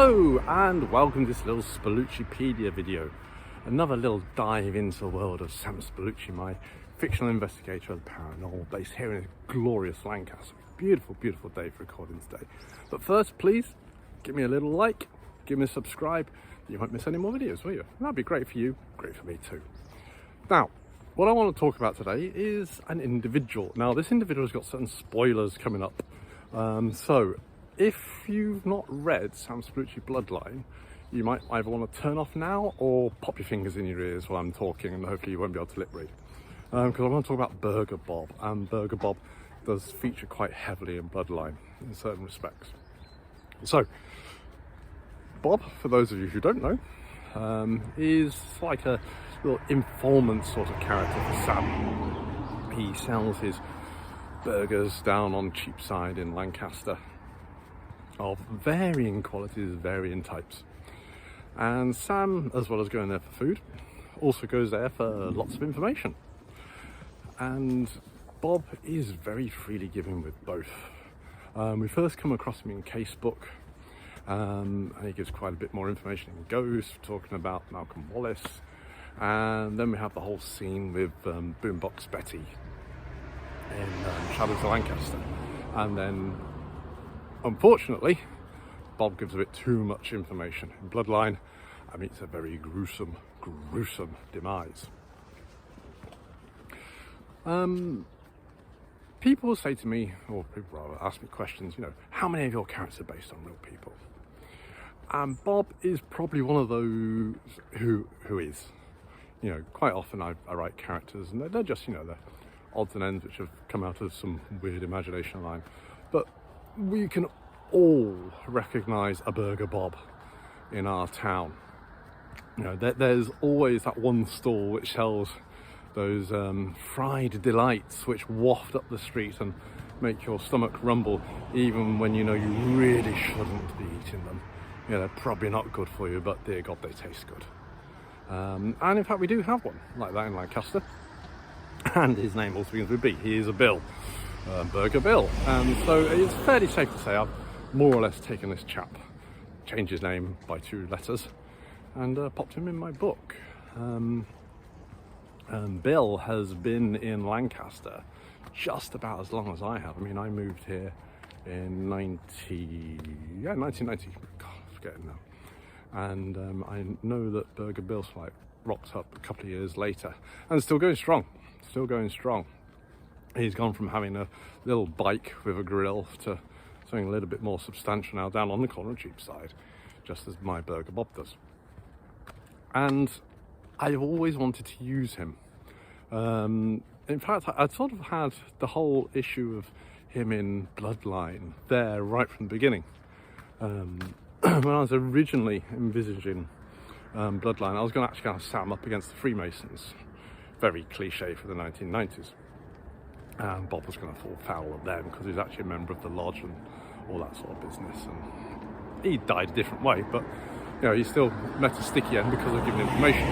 Hello and welcome to this little Spalluccipedia video. Another little dive into the world of Sam Spallucci, my fictional investigator of the paranormal, based here in glorious Lancaster. Beautiful, beautiful day for recording today. But first, please give me a little like, give me a subscribe. You won't miss any more videos, will you? That'd be great for you, great for me too. Now, what I want to talk about today is an individual. Now, this individual's got certain spoilers coming up. So if you've not read Sam Spallucci Bloodline, you might either want to turn off now or pop your fingers in your ears while I'm talking, and hopefully you won't be able to lip read. Because I want to talk about Burger Bob, and Burger Bob does feature quite heavily in Bloodline in certain respects. So, Bob, for those of you who don't know, is like a little informant sort of character for Sam. He sells his burgers down on Cheapside in Lancaster of varying qualities, varying types. And Sam, as well as going there for food, also goes there for lots of information. And Bob is very freely giving with both. We first come across him in Casebook, and he gives quite a bit more information in Ghost, talking about Malcolm Wallace. And then we have the whole scene with Boombox Betty in Shadows of Lancaster. And then, unfortunately, Bob gives a bit too much information in Bloodline, and meets a very gruesome, gruesome demise. People say to me, or people rather ask me questions, how many of your characters are based on real people? And Bob is probably one of those who is. Quite often I write characters, and they're just, the odds and ends which have come out of some weird imagination of mine. But we can all recognise a Burger Bob in our town. There's always that one stall which sells those fried delights which waft up the street and make your stomach rumble, even when you know you really shouldn't be eating them. They're probably not good for you, but dear God, they taste good. And in fact, we do have one like that in Lancaster, and his name also begins with B. He is a Bill, Burger Bill. And so it's fairly safe to say I've more or less taken this chap, changed his name by 2 letters, and popped him in my book. Bill has been in Lancaster just about as long as I have. I mean, I moved here in 1990. God, I'm forgetting now. And I know that Burger Bill's like rocked up a couple of years later and still going strong. He's gone from having a little bike with a grill to something a little bit more substantial now down on the corner of Cheapside, just as my Burger Bob does. And I've always wanted to use him. In fact, I'd sort of had the whole issue of him in Bloodline there right from the beginning. When I was originally envisaging Bloodline, I was going to actually kind of set him up against the Freemasons. Very cliche for the 1990s. And Bob was going to fall foul of them because he was actually a member of the lodge and all that sort of business. And he died a different way, but he still met a sticky end because of giving information.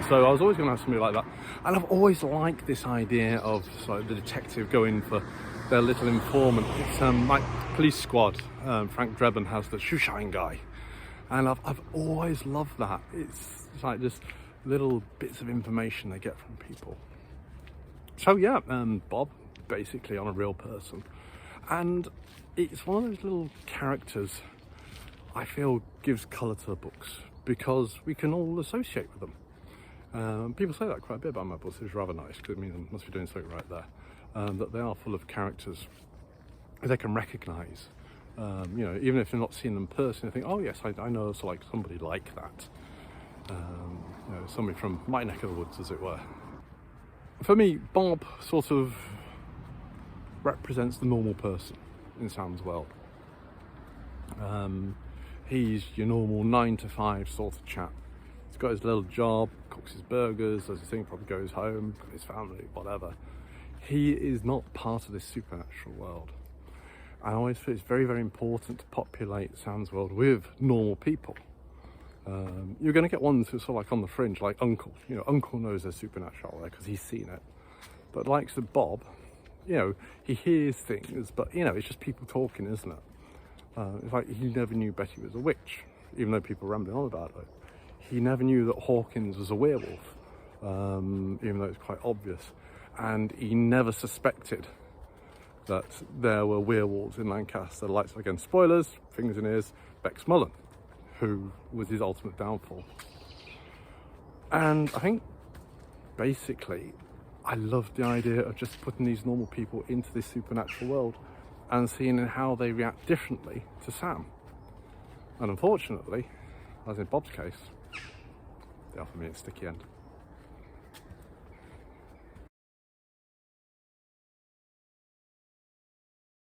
So I was always going to have somebody like that. And I've always liked this idea of the detective going for their little informant. It's like Police Squad. Frank Drebin has the shoeshine guy. And I've always loved that. It's like just little bits of information they get from people. So yeah, Bob, basically on a real person. And it's one of those little characters I feel gives colour to the books because we can all associate with them. People say that quite a bit about my books, which is rather nice because it means I must be doing something right there. That they are full of characters they can recognise. Even if you're not seeing them personally, think, oh yes, I know it's like somebody like that. Somebody from my neck of the woods, as it were. For me, Bob sort of represents the normal person in Sam's world. He's your normal 9 to 5 sort of chap. He's got his little job, cooks his burgers, does his thing, probably goes home, got his family, whatever. He is not part of this supernatural world. I always feel it's very, very important to populate Sam's world with normal people. You're going to get ones who are sort of like on the fringe, like Uncle. Uncle knows there's supernatural there because he's seen it. But likes of Bob, he hears things, but it's just people talking, isn't it? It's like he never knew Betty was a witch, even though people were rambling on about it. He never knew that Hawkins was a werewolf, even though it's quite obvious. And he never suspected that there were werewolves in Lancaster. Lights again, spoilers, fingers in ears, Bex Mullen, who was his ultimate downfall. And I think basically I loved the idea of just putting these normal people into this supernatural world and seeing how they react differently to Sam. And unfortunately, as in Bob's case, they offered me a sticky end.